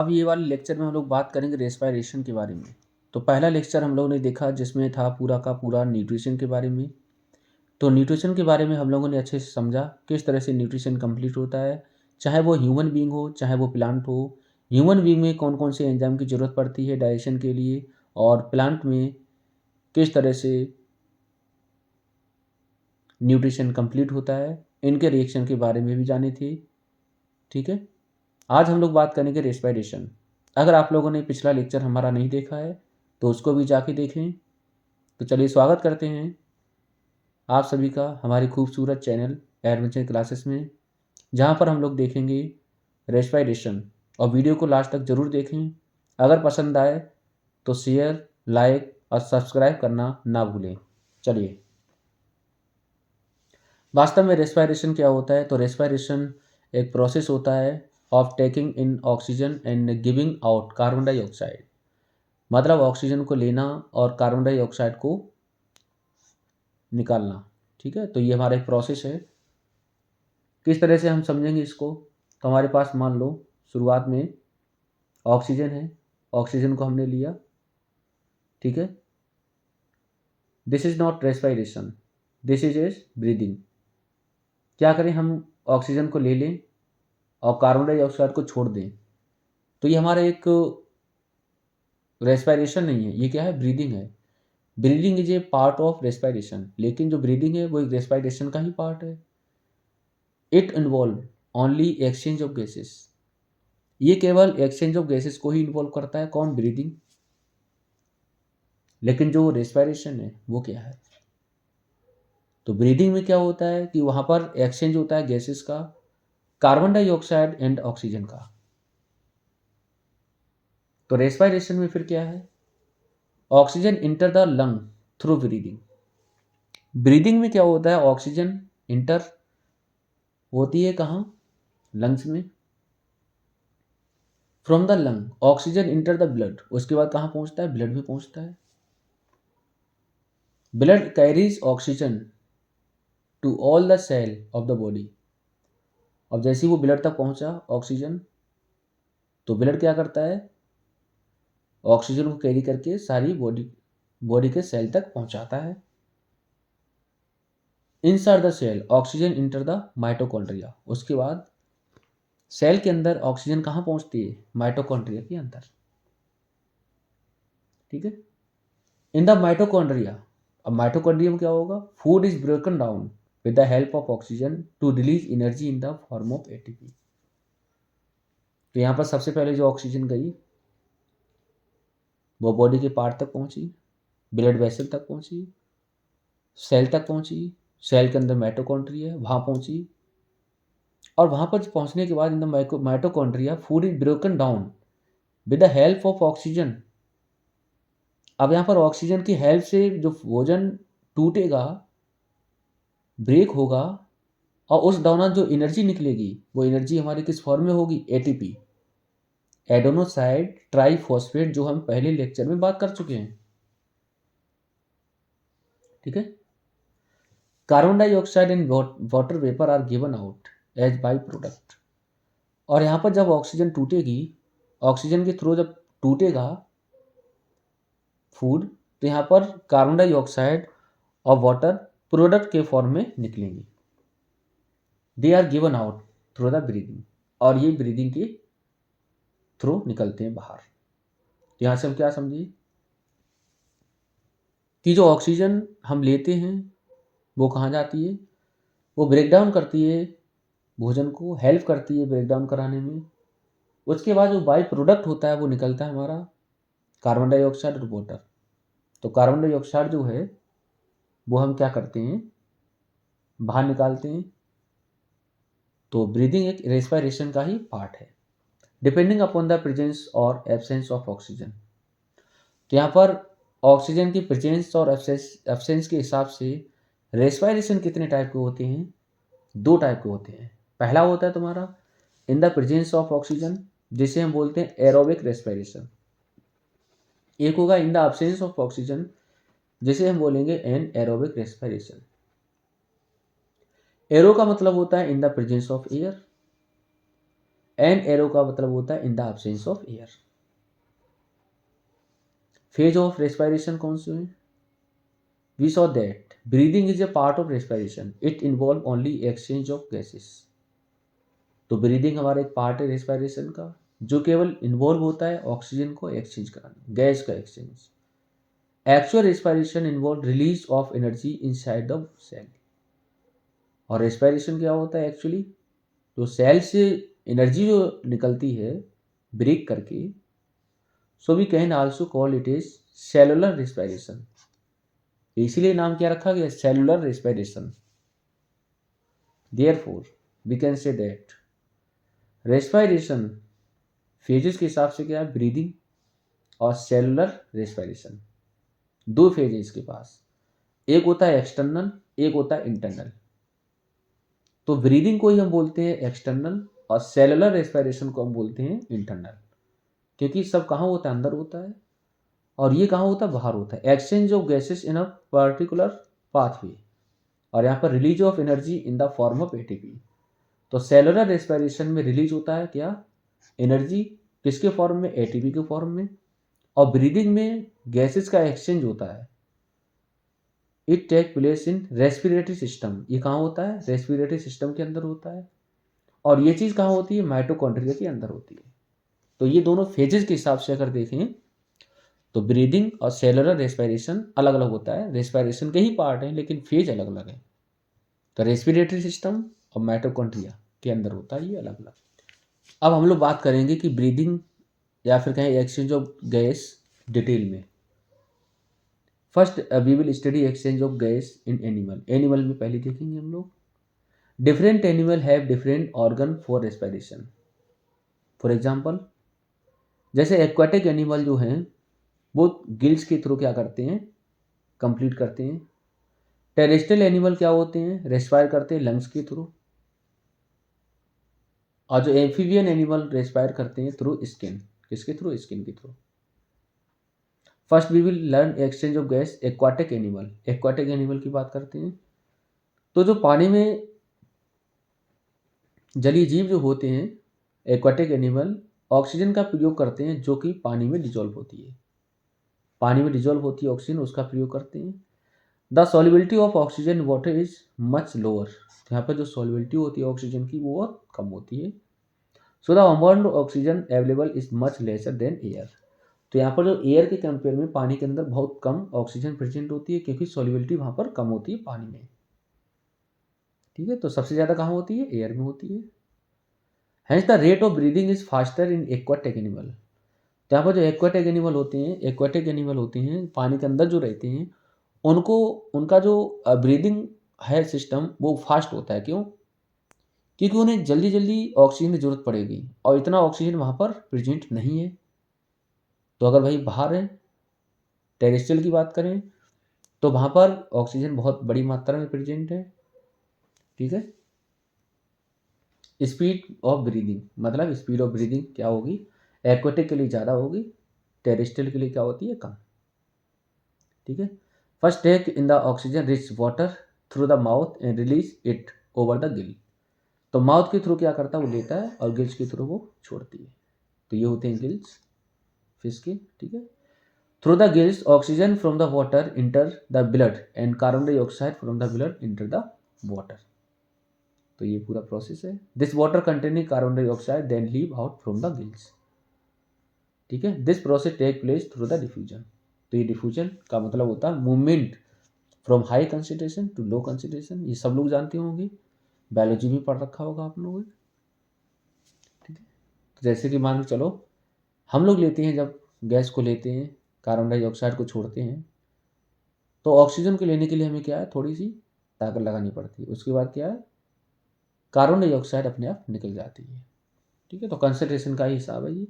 अब ये वाले लेक्चर में हम लोग बात करेंगे रेस्पिरेशन के बारे में। तो पहला लेक्चर हम लोगों ने देखा जिसमें था पूरा का पूरा न्यूट्रिशन के बारे में। तो न्यूट्रिशन के बारे में हम लोगों ने अच्छे से समझा किस तरह से न्यूट्रिशन कंप्लीट होता है, चाहे वो ह्यूमन बीइंग हो चाहे वो प्लांट हो। ह्यूमन बीइंग में कौन कौन से एंजाइम की ज़रूरत पड़ती है डाइजेशन के लिए, और प्लांट में किस तरह से न्यूट्रिशन कंप्लीट होता है, इनके रिएक्शन के बारे में भी जाने थे। ठीक है, आज हम लोग बात करेंगे रेस्पिरेशन। अगर आप लोगों ने पिछला लेक्चर हमारा नहीं देखा है तो उसको भी जाके देखें। तो चलिए स्वागत करते हैं आप सभी का हमारी खूबसूरत चैनल एडवेंचर क्लासेस में, जहाँ पर हम लोग देखेंगे रेस्पिरेशन। और वीडियो को लास्ट तक ज़रूर देखें। अगर पसंद आए तो शेयर, लाइक और सब्सक्राइब करना ना भूलें। चलिए, वास्तव में रेस्पिरेशन क्या होता है? तो रेस्पिरेशन एक प्रोसेस होता है of taking in oxygen and giving out carbon dioxide. मतलब ऑक्सीजन को लेना और कार्बन डाइऑक्साइड को निकालना। ठीक है, तो ये हमारा एक प्रोसेस है। किस तरह से हम समझेंगे इसको? तो हमारे पास मान लो शुरुआत में ऑक्सीजन है, ऑक्सीजन को हमने लिया। ठीक है, this is not respiration, this is breathing. क्या करें, हम ऑक्सीजन को ले लें और कार्बन डाइऑक्साइड को छोड़ दें, तो ये हमारा एक रेस्पिरेशन नहीं है, ये क्या है? ब्रीदिंग है। Breathing is a part of respiration, लेकिन जो ब्रीदिंग है वो एक रेस्पिरेशन का ही पार्ट है। It involve only exchange of gases. ये केवल एक्सचेंज ऑफ गैसेस को ही इन्वॉल्व करता है। कौन? ब्रीदिंग। लेकिन जो रेस्पिरेशन है वो क्या है? तो ब्रीदिंग में क्या होता है कि वहां पर एक्सचेंज होता है गैसेस का, कार्बन डाइऑक्साइड एंड ऑक्सीजन का। तो रेस्पिरेशन में फिर क्या है? Oxygen enter the lung through breathing. Breathing में क्या होता है? ऑक्सीजन इंटर होती है कहाँ? लंग्स में। From the lung oxygen enter the blood, उसके बाद कहाँ पहुंचता है? ब्लड में पहुंचता है। Blood carries oxygen to all the cell of the body. अब जैसे ही वो ब्लड तक पहुंचा ऑक्सीजन, तो ब्लड क्या करता है? ऑक्सीजन को कैरी करके सारी बॉडी के सेल तक पहुंचाता है। Inside the cell oxygen enter the mitochondria. उसके बाद सेल के अंदर ऑक्सीजन कहाँ पहुंचती है? माइटोकॉन्ड्रिया के अंदर। ठीक है, इन द माइटोकॉन्ड्रिया। अब माइटोकॉन्ड्रिया में क्या होगा? Food is broken down with the help of oxygen to release energy in the form of ATP. तो यहाँ पर सबसे पहले जो ऑक्सीजन गई वो बॉडी के पार्ट तक पहुंची, ब्लड वेसल तक पहुंची, सेल तक पहुंची, सेल के अंदर माइटोकॉन्ड्रिया वहां पहुंची, और वहां पर पहुंचने के बाद इन the mitochondria food is broken down with the help of oxygen. अब यहाँ पर ऑक्सीजन की हेल्प से जो भोजन टूटेगा, ब्रेक होगा, और उस दौरान जो एनर्जी निकलेगी वो एनर्जी हमारी किस फॉर्म में होगी? एटीपी, एडेनोसाइड ट्राइफॉस्फेट, जो हम पहले लेक्चर में बात कर चुके हैं। ठीक है, carbon dioxide and water vapour are given out as by product. और यहाँ पर जब ऑक्सीजन टूटेगी, ऑक्सीजन के थ्रू जब टूटेगा फूड, तो यहाँ पर कार्बन डाइऑक्साइड और वाटर प्रोडक्ट के फॉर्म में निकलेंगे। They are given out through the breathing, और ये ब्रीदिंग के थ्रू निकलते हैं बाहर। यहाँ से हम क्या समझिए कि जो ऑक्सीजन हम लेते हैं वो कहाँ जाती है? वो ब्रेक डाउन करती है भोजन को, हेल्प करती है ब्रेक डाउन कराने में। उसके बाद जो बाई प्रोडक्ट होता है वो निकलता है हमारा कार्बन डाइऑक्साइड और वाटर। तो कार्बन डाइऑक्साइड जो है वो हम क्या करते हैं? बाहर निकालते हैं। तो ब्रीदिंग एक रेस्पिरेशन का ही पार्ट है, डिपेंडिंग अपॉन द प्रेजेंस और एब्सेंस ऑफ ऑक्सीजन। तो यहाँ पर ऑक्सीजन की प्रेजेंस और एब्सेंस के हिसाब से रेस्पिरेशन कितने टाइप के होते हैं? दो टाइप के होते हैं। पहला होता है तुम्हारा इन द प्रेजेंस ऑफ ऑक्सीजन, जिसे हम बोलते हैं एरोबिक रेस्पिरेशन। एक होगा इन द एब्सेंस ऑफ ऑक्सीजन, जिसे हम बोलेंगे एन एरोबिक रेस्पिरेशन। एरो का मतलब होता है in the presence of air, an aero का मतलब होता है in the absence of air. Phase of respiration कौन से हैं? We saw that breathing is a part of respiration, it involve only exchange of gases. तो ब्रीदिंग हमारा एक पार्ट है रेस्पिरेशन का, जो केवल इन्वॉल्व होता है ऑक्सीजन को एक्सचेंज कराने, गैस का exchange. Actual respiration involve release of energy inside the cell. और रेस्पिरेशन क्या होता है एक्चुअली? जो सेल से एनर्जी जो निकलती है ब्रेक करके, so we can also call it is cellular respiration. इसीलिए नाम क्या रखा गया? Cellular respiration. Therefore we can say that respiration phases के हिसाब से क्या है? ब्रीदिंग और सेलुलर रेस्पिरेशन, दो फेज है इसके पास। एक होता है एक्सटर्नल, एक होता है इंटरनल। तो ब्रीदिंग को ही हम बोलते हैं एक्सटर्नल और सेलुलर रेस्पिरेशन को हम बोलते हैं इंटरनल, क्योंकि सब कहाँ होता है? अंदर होता है। और ये कहाँ होता है? बाहर होता है। Exchange of gases in a particular pathway, और यहाँ पर release of energy in the form of ATP. तो सेलुलर रेस्पिरेशन में रिलीज होता है क्या? एनर्जी। किसके फॉर्म में? एटीपी के फॉर्म में। और ब्रीदिंग में गैसेस का एक्सचेंज होता है। It take place in respiratory system. ये कहाँ होता है? रेस्पिरेटरी सिस्टम के अंदर होता है। और ये चीज़ कहाँ होती है? माइटोकॉन्ड्रिया के अंदर होती है। तो ये दोनों फेजेस के हिसाब से अगर देखें तो ब्रीदिंग और सेलुलर रेस्पिरेशन अलग अलग होता है। रेस्पिरेशन के ही पार्ट हैं लेकिन फेज अलग अलग है। तो रेस्पिरेटरी सिस्टम और माइटोकॉन्ड्रिया के अंदर होता है ये अलग अलग। अब हम लोग बात करेंगे कि ब्रीदिंग या फिर कहें एक्सचेंज ऑफ गैस डिटेल में। First we will study exchange of gas in animal. Animal में पहले देखेंगे हम लोग। Different animal have different organ for respiration. For example, जैसे एक्वाटिक एनिमल जो हैं वो गिल्स के थ्रू क्या करते हैं? कंप्लीट करते हैं। टेरेस्ट्रियल एनिमल क्या होते हैं? रेस्पायर करते हैं लंग्स के थ्रू। और जो एम्फीबियन एनिमल रेस्पायर करते हैं थ्रू स्किन। किसके थ्रू? स्किन के through. First we will learn exchange of gas aquatic animal. Aquatic animal की बात करते हैं तो जो पानी में जलीय जीव जो होते हैं एक्वाटिक एनिमल ऑक्सीजन का प्रयोग करते हैं जो कि पानी में डिजोल्व होती है। पानी में डिजोल्व होती है ऑक्सीजन, उसका प्रयोग करते हैं। The solubility of oxygen in water is much lower. यहाँ पर जो सॉल्युबिलिटी होती है ऑक्सीजन की वो बहुत कम होती है। So the amount of oxygen available is much lesser than air. तो यहाँ पर जो एयर के कंपेयर में पानी के अंदर बहुत कम ऑक्सीजन प्रेजेंट होती है क्योंकि सॉल्युबिलिटी वहाँ पर कम होती है पानी में। ठीक है, तो सबसे ज़्यादा कहाँ होती है? एयर में होती है। Hence the rate of breathing is faster in aquatic animal. तो यहाँ पर जो एक्वाटिक एनिमल होते हैं, एक्वाटिक एनिमल होते हैं पानी के अंदर जो रहते हैं, उनको उनका जो ब्रीदिंग है सिस्टम वो फास्ट होता है। क्यों? क्योंकि उन्हें जल्दी जल्दी ऑक्सीजन की जरूरत पड़ेगी और इतना ऑक्सीजन वहाँ पर प्रेजेंट नहीं है। तो अगर भाई बाहर है, टेरेस्ट्रियल की बात करें तो वहाँ पर ऑक्सीजन बहुत बड़ी मात्रा में प्रेजेंट है। ठीक है, स्पीड ऑफ ब्रीदिंग, मतलब स्पीड ऑफ ब्रीदिंग क्या होगी? एक्वाटिक के लिए ज़्यादा होगी, टेरेस्ट्रियल के लिए क्या होती है? कम। ठीक है, first take in the oxygen rich water through the mouth and release it over the gill. तो माउथ के थ्रू क्या करता है? वो लेता है और गिल्स के थ्रू वो छोड़ती है। तो ये होते हैं गिल्स फिश के। ठीक है, through the gills oxygen from the water enter the blood and carbon dioxide from the blood enter the water. तो ये पूरा प्रोसेस है। This water containing carbon dioxide then leave out from the gills. ठीक है, this process take place through the diffusion. तो ये diffusion का मतलब होता है movement from high concentration to low concentration. ये सब लोग जानते होंगे, बायोलॉजी में पढ़ रखा होगा आप लोगों ने। ठीक है, तो जैसे कि मान के चलो हम लोग लेते हैं, जब गैस को लेते हैं, कार्बन डाइऑक्साइड को छोड़ते हैं, तो ऑक्सीजन को लेने के लिए हमें क्या है? थोड़ी सी ताकत लगानी पड़ती है। उसके बाद क्या है? कार्बन डाइऑक्साइड अपने आप निकल जाती है। ठीक है, तो कंसंट्रेशन का ही हिसाब है ये।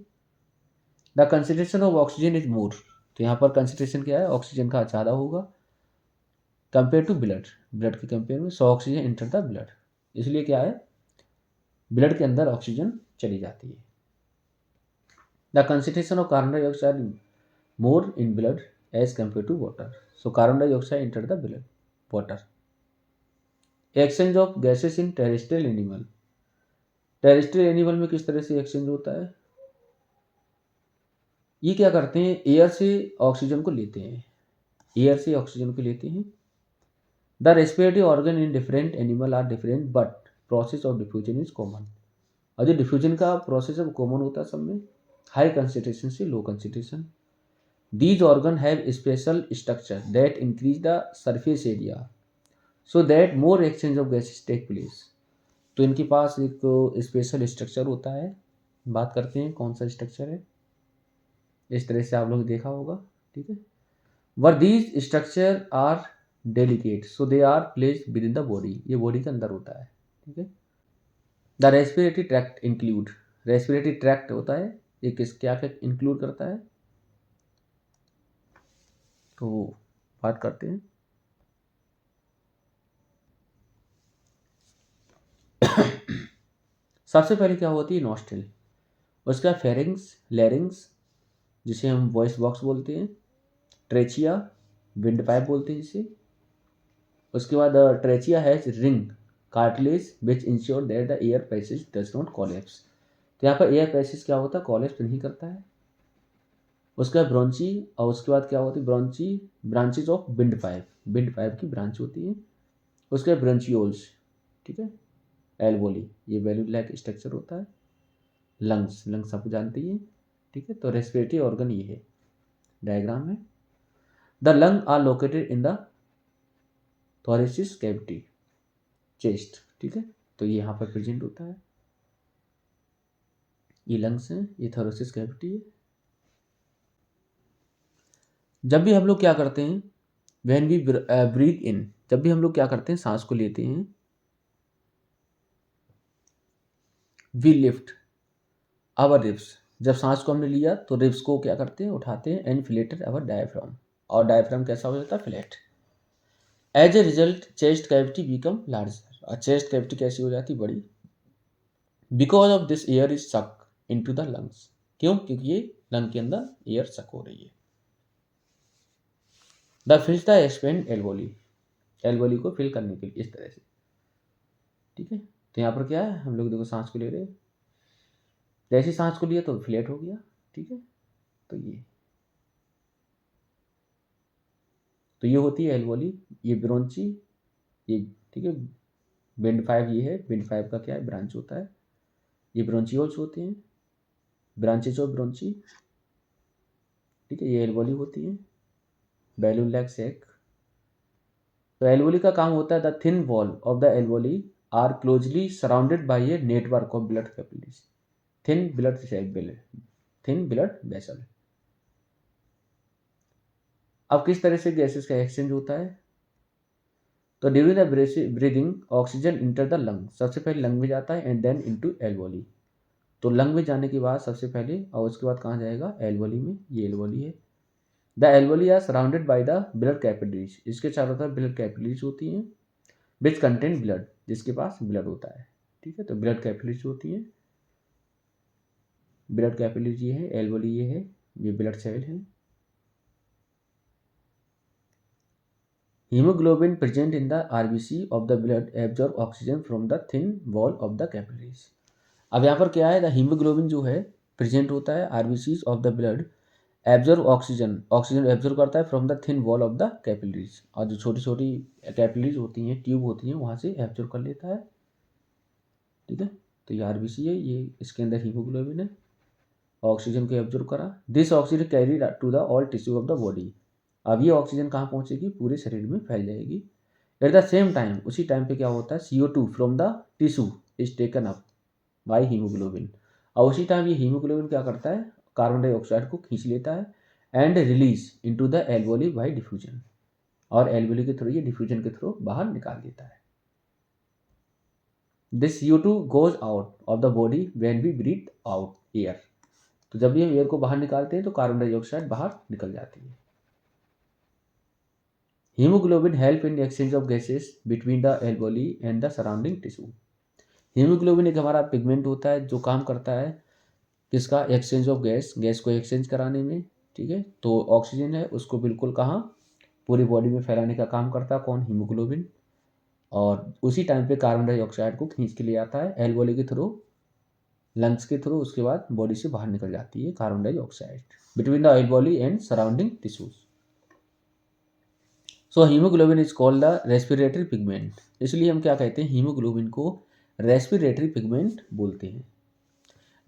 The concentration of oxygen is more. तो यहाँ पर कंसंट्रेशन क्या है? ऑक्सीजन का ज़्यादा होगा कंपेयर टू ब्लड। ब्लड के कंपेयर में 100 ऑक्सीजन इंटर द ब्लड, इसलिए क्या है? ब्लड के अंदर ऑक्सीजन चली जाती है। The concentration of carbon dioxide more in blood as compare to water. So carbon dioxide enter the blood, water. Exchange of gases in terrestrial animal. Terrestrial animal में किस तरह से एक्सचेंज होता है, ये क्या करते हैं, एयर से ऑक्सीजन को लेते हैं, एयर से ऑक्सीजन को लेते हैं। The respiratory organ in different animal are different but process of diffusion is common. और जो डिफ्यूजन का प्रोसेस है वो कॉमन होता है सब में, हाई कंसंट्रेशन से low concentration. These organ have special structure that increase the surface area so that more exchange of gases take place. तो इनके पास एक स्पेशल स्ट्रक्चर होता है, बात करते हैं कौन सा स्ट्रक्चर है। इस तरह से आप लोग देखा होगा, ठीक है। Where these structure are delicate so they are placed within the body, ये बॉडी के अंदर होता है, ठीक है। The respiratory tract include, respiratory tract होता है ये किस क्या क्या इंक्लूड करता है, तो बात करते हैं। सबसे पहले क्या होती है, नॉस्ट्रिल, उसका फेरिंग्स, लैरिंग्स जिसे हम वॉइस बॉक्स बोलते हैं, ट्रेचिया, विंड पाइप बोलते हैं जिसे। उसके बाद trachea has ring cartilage which ensure that the air passage does not collapse. तो यहाँ पर एयर पैसेज क्या होता है, कोलैप्स नहीं करता है। उसका ब्रॉन्ची, और उसके बाद क्या होती है, bronchi branches of windpipe, windpipe की ब्रांच होती है। उसके बाद ब्रंचियोल्स, ठीक है, एल्वोली, ये वैल्यू लाइक स्ट्रक्चर होता है। लंग्स, लंग्स आप जानते ही हैं, ठीक है। तो रेस्पिरेटरी ऑर्गन ये है, डायग्राम है। The lung are located in the thoracic cavity, chest, ठीक है। तो ये यहाँ पर प्रेजेंट होता है, ये लंग्स हैं, ये थोरेसिस कैविटी है। जब भी हम लोग क्या करते हैं, व्हेन वी ब्रीथ इन, जब भी हम लोग क्या करते हैं, सांस को लेते हैं, वी लिफ्ट आवर रिब्स, जब सांस को हमने लिया तो रिब्स को क्या करते हैं, उठाते हैं, एंड फ्लेटेड आवर डायफ्राम, और डायफ्राम कैसा हो जाता है, flat. As a result chest cavity become larger, और चेस्ट कैविटी कैसी हो जाती, बड़ी। Because of this air is suck in to the lungs, क्यों, क्योंकि ये लंग के अंदर एयर सक हो रही है। The फिल्स the expand alveoli, alveoli को फिल करने के लिए इस तरह से, ठीक है। तो यहाँ पर क्या है, हम लोग देखो सांस को ले रहे हैं, जैसे सांस को लिया तो फ्लैट हो गया, ठीक है। तो ये होती है एल्वोली, ये ब्रोंची, ये, ठीक है। विंड फाइव ये है, विंड फाइव का क्या है, ब्रांच होता है। ये ब्रोंचियोल्स होते हैं, ब्रांचेज ऑफ ब्रोंची, ठीक है। ये एल्वोली होती है, बैलून लाइक सैक। तो एल्वोली का काम होता है, the thin wall of the alveoli are closely surrounded by a network of blood capillaries, thin blood thin blood vessel. अब किस तरह से गैसेस का एक्सचेंज होता है, तो during the breathing oxygen enter the lung, सबसे पहले लंग में जाता है, एंड देन इनटू एल्वोली। तो लंग में जाने के बाद सबसे पहले, और उसके बाद कहाँ जाएगा, एल्वोली में, ये एल्वोली है। The alveoli are surrounded by the blood capillaries, इसके चारों तरफ ब्लड कैपिलरीज होती हैं, विच कंटेन ब्लड, जिसके पास ब्लड होता है, ठीक है। तो ब्लड कैपिलरीज होती हैं, ब्लड कैपिलरीज ये है, एल्वोली ये है, ये ब्लड सेल है। Hemoglobin present in the RBC of the blood absorb oxygen from the thin wall of the capillaries। अब यहाँ पर क्या है, द हीमोग्लोबिन जो है प्रेजेंट होता है RBCs of the blood, absorb oxygen, oxygen absorb करता है from the thin wall of the capillaries, और जो छोटी छोटी कैपिलरीज होती हैं, ट्यूब होती हैं, वहाँ से एब्जॉर्ब कर लेता है, ठीक है। तो ये आरबीसी है, ये इसके अंदर हीमोग्लोबिन है, ऑक्सीजन को एब्जॉर्ब करा। This oxygen carry to the all tissue of the body, अब ये ऑक्सीजन कहाँ पहुँचेगी, पूरे शरीर में फैल जाएगी। एट द सेम टाइम, उसी टाइम पे क्या होता है, CO2 from the tissue is taken up by haemoglobin, और उसी टाइम ये हीमोग्लोबिन क्या करता है, कार्बन डाइऑक्साइड को खींच लेता है, and release into the alveoli by diffusion, और एल्वोली के थ्रू, ये डिफ्यूजन के थ्रू बाहर निकाल देता है। This CO2 goes out of the body when we breathe out air, तो जब भी हम एयर को बाहर निकालते हैं तो कार्बन डाइऑक्साइड बाहर निकल जाती है। Haemoglobin help in exchange of gases between the alveoli and the surrounding tissue. Haemoglobin एक हमारा पिगमेंट होता है जो काम करता है किसका, एक्सचेंज ऑफ गैस, गैस को एक्सचेंज कराने में, ठीक है। तो ऑक्सीजन है उसको बिल्कुल कहाँ, पूरी बॉडी में फैलाने का काम करता है कौन, हीमोग्लोबिन, और उसी टाइम पे कार्बन डाइऑक्साइड को खींच के ले आता है एल्वोली के थ्रू लंग्स के थ्रू, उसके बाद बॉडी से बाहर निकल जाती है carbon dioxide between the oil body and surrounding tissues. So haemoglobin is called the respiratory pigment, इसलिए हम क्या कहते हैं, हीमोग्लोबिन को रेस्पिरेटरी पिगमेंट बोलते हैं।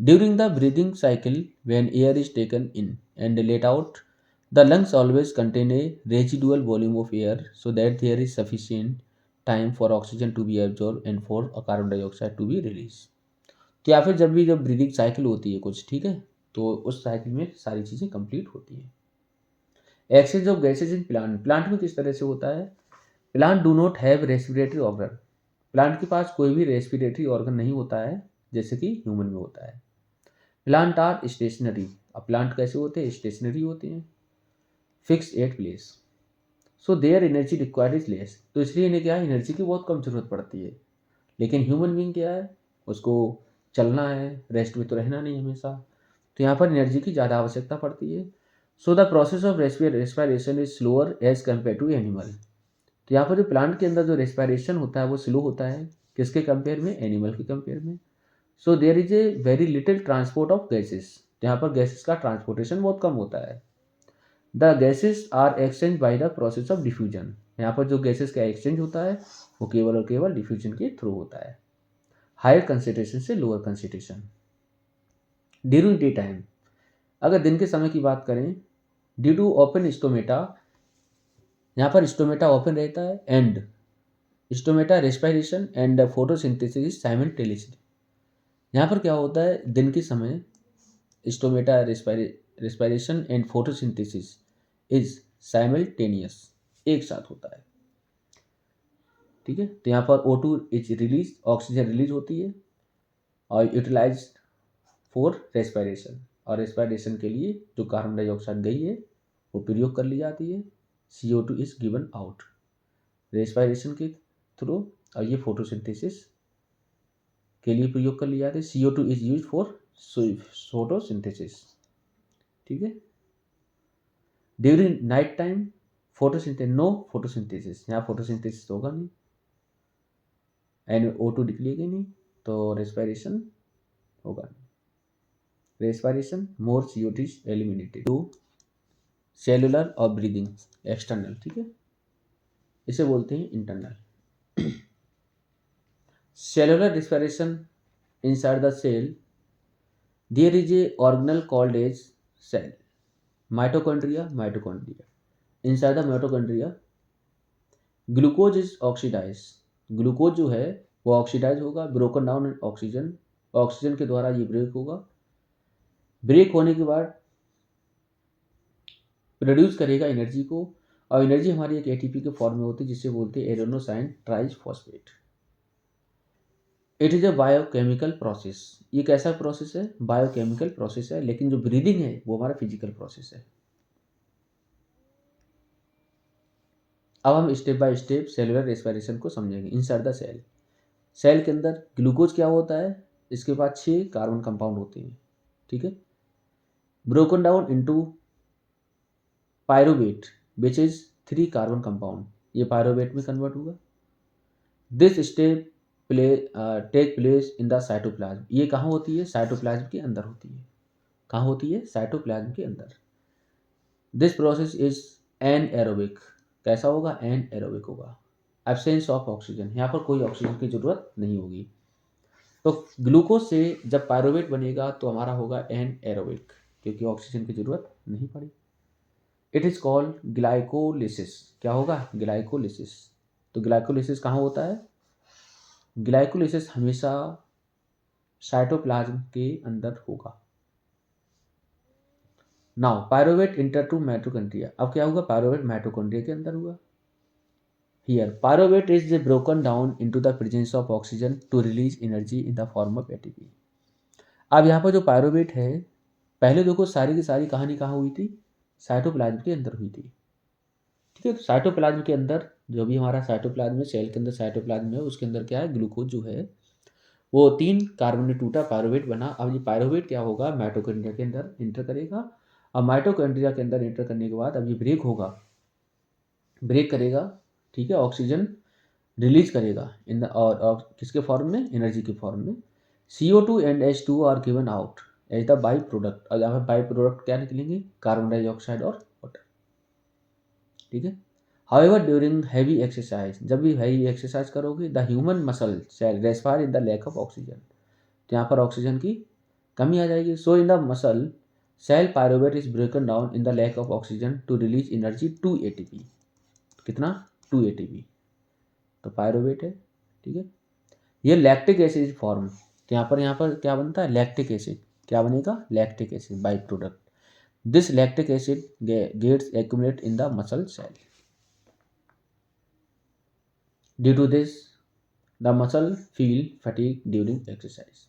During the breathing cycle when air is taken in and let out, the lungs always contain a residual volume of air so that there is sufficient time for oxygen to be absorb and for carbon dioxide to be release. तो या फिर जब breathing cycle होती है कुछ, ठीक है, तो उस साइकिल में सारी चीज़ें कंप्लीट होती हैं। Exchange of gases in plant, plant में किस तरह से होता है, plant do not have respiratory organ, plant के पास कोई भी रेस्पिरेटरी ऑर्गन नहीं होता है जैसे कि ह्यूमन में होता है। प्लांट आर स्टेशनरी, अब प्लांट कैसे होते हैं, स्टेशनरी होते हैं, fix at place, so their energy required is less, तो इसलिए इन्हें क्या है, एनर्जी की बहुत कम जरूरत पड़ती है। लेकिन ह्यूमन बींग क्या है, उसको चलना है, रेस्ट में तो रहना नहीं हमेशा, तो यहाँ पर एनर्जी की ज़्यादा आवश्यकता पड़ती है। So the process of respiration is slower as compare to animal, तो यहाँ पर जो प्लांट के अंदर जो रेस्पिरेशन होता है वो स्लो होता है, किसके कंपेयर में, एनिमल के कंपेयर में। So there is a very little transport of gases, यहाँ पर गैसेस का ट्रांसपोर्टेशन बहुत कम होता है। The gases are exchange by the process of diffusion, यहाँ पर जो गैसेस का एक्सचेंज होता है वो केवल और केवल डिफ्यूजन के थ्रू होता है, हायर कंसेंट्रेशन से lower concentration. During day time, अगर दिन के समय की बात करें, ड्यू टू ओपन स्टोमेटा, यहाँ पर स्टोमेटा ओपन रहता है and stomata respiration and photosynthesis simultaneously, यहाँ पर क्या होता है, दिन के समय stomata respiration and photosynthesis is simultaneous, एक साथ होता है, ठीक है। तो यहाँ पर O2 is release, oxygen release होती है और यूटिलाइज फॉर रेस्पिरेशन, और रेस्पिरेशन के लिए जो कार्बन डाइऑक्साइड गई है वो प्रयोग कर ली जाती है, CO2 is given out respiration के थ्रू, और ये फोटोसिंथेसिस के लिए प्रयोग कर ली जाती है, CO2 is use for photosynthesis, ठीक है। During night time no photosynthesis, यहाँ फोटोसिंथेसिस होगा नहीं, NO2 निकलेगी नहीं, तो रेस्पिरेशन होगा नहीं, respiration more CO2 is eliminated to cellular और ब्रीदिंग एक्सटर्नल, ठीक है, इसे बोलते हैं internal. Cellular respiration inside the cell, there is a organelle called as cell, mitochondria, inside the mitochondria glucose is oxidise, glucose जो है वो ऑक्सीडाइज होगा, broken down in oxygen, oxygen के द्वारा ये ब्रेक होगा, ब्रेक होने के बाद प्रोड्यूस करेगा एनर्जी को, और एनर्जी हमारी एक ATP के फॉर्म में होती है जिसे बोलते हैं adenosine triphosphate. It is a biochemical process, ये कैसा प्रोसेस है, बायोकेमिकल प्रोसेस है, लेकिन जो ब्रीदिंग है वो हमारा फिजिकल प्रोसेस है। अब हम step by step cellular respiration को समझेंगे। इनसाइड द सेल, सेल के अंदर ग्लूकोज क्या होता है, इसके बाद 6 कार्बन कंपाउंड होते हैं, ठीक है, broken down into pyruvate which is 3 carbon compound, ये पायरुवेट में कन्वर्ट होगा। This step take place in the cytoplasm, ये कहाँ होती है, साइटोप्लाज्म के अंदर होती है, कहाँ होती है, साइटोप्लाज्म के अंदर। दिस प्रोसेस इज एनएरोबिक, कैसा होगा, एनएरोबिक होगा, एब्सेंस ऑफ ऑक्सीजन, यहाँ पर कोई ऑक्सीजन की जरूरत नहीं होगी। तो ग्लूकोज से जब पायरुवेट बनेगा तो हमारा होगा एनएरोबिक, क्योंकि ऑक्सीजन की जरूरत नहीं पड़ी। इट इज कॉल्ड ग्लाइकोलिसिस, क्या होगा, ग्लाइकोलिसिस। तो ग्लाइकोलिसिस कहाँ होता है, ग्लाइकोलिसिस हमेशा साइटोप्लाज्म के अंदर होगा। Now pyruvate enter to mitochondria, अब क्या होगा, पायरुवेट माइटोकॉन्ड्रिया के अंदर हुआ। Here pyruvate is broken down into the presence of oxygen to release energy in the form of ATP। अब यहाँ पर जो पायरुवेट है, पहले देखो सारी की सारी कहानी कहाँ हुई थी, साइटोप्लाज्म के अंदर हुई थी, ठीक है। तो साइटोप्लाज्म के अंदर जो भी हमारा साइटोप्लाज्म है, सेल के अंदर साइटोप्लाज्म है, उसके अंदर क्या है, ग्लूकोज जो है वो 3 कार्बन में टूटा, पायरुवेट बना। अब ये पायरुवेट क्या होगा, माइटोकॉन्ड्रिया के अंदर इंटर करेगा, और माइटोकॉन्ड्रिया के अंदर इंटर करने के बाद अब ये ब्रेक होगा, ब्रेक करेगा, ठीक है, ऑक्सीजन रिलीज करेगा इन द और किसके फॉर्म में, एनर्जी के फॉर्म में, CO2 and H2 are given out as the by product. और यहाँ पर बाई प्रोडक्ट क्या निकलेंगे, कार्बन डाइऑक्साइड और वाटर। ठीक है। हाउएवर ड्यूरिंग हैवी एक्सरसाइज, जब भी हैवी एक्सरसाइज करोगे, the human muscle cell respire in the lack of oxygen, तो यहाँ पर ऑक्सीजन की कमी आ जाएगी। So in the muscle cell pyruvate is broken down in the lack of oxygen to release energy 2 ATP। कितना, 2 ATP, तो पायरोवेट है। ठीक है। ये लैक्टिक एसिड फॉर्म, तो यहाँ पर क्या बनता है, लैक्टिक एसिड। क्या बनेगा, lactic acid by product. This lactic acid gets accumulate in the muscle cell. Due to this the muscle feel fatigue during exercise.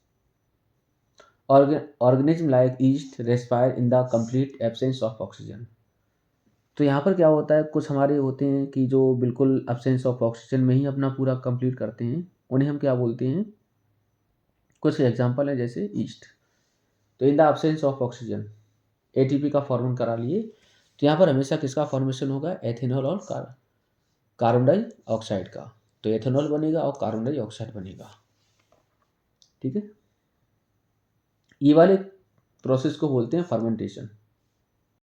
Organism like yeast respire in the complete absence of oxygen. तो यहाँ पर क्या होता है, कुछ हमारे होते हैं कि जो बिल्कुल एब्सेंस ऑफ ऑक्सीजन में ही अपना पूरा कंप्लीट करते हैं, उन्हें हम क्या बोलते हैं। कुछ एग्जांपल है जैसे ईस्ट। तो इन the absence of oxygen ATP का फॉर्मेशन करा लिए, तो यहाँ पर हमेशा किसका फॉर्मेशन होगा, एथेनॉल और कार्बन डाइऑक्साइड का। तो एथेनॉल बनेगा और कार्बन डाइऑक्साइड बनेगा। ठीक है। ये वाले प्रोसेस को बोलते हैं फर्मेंटेशन।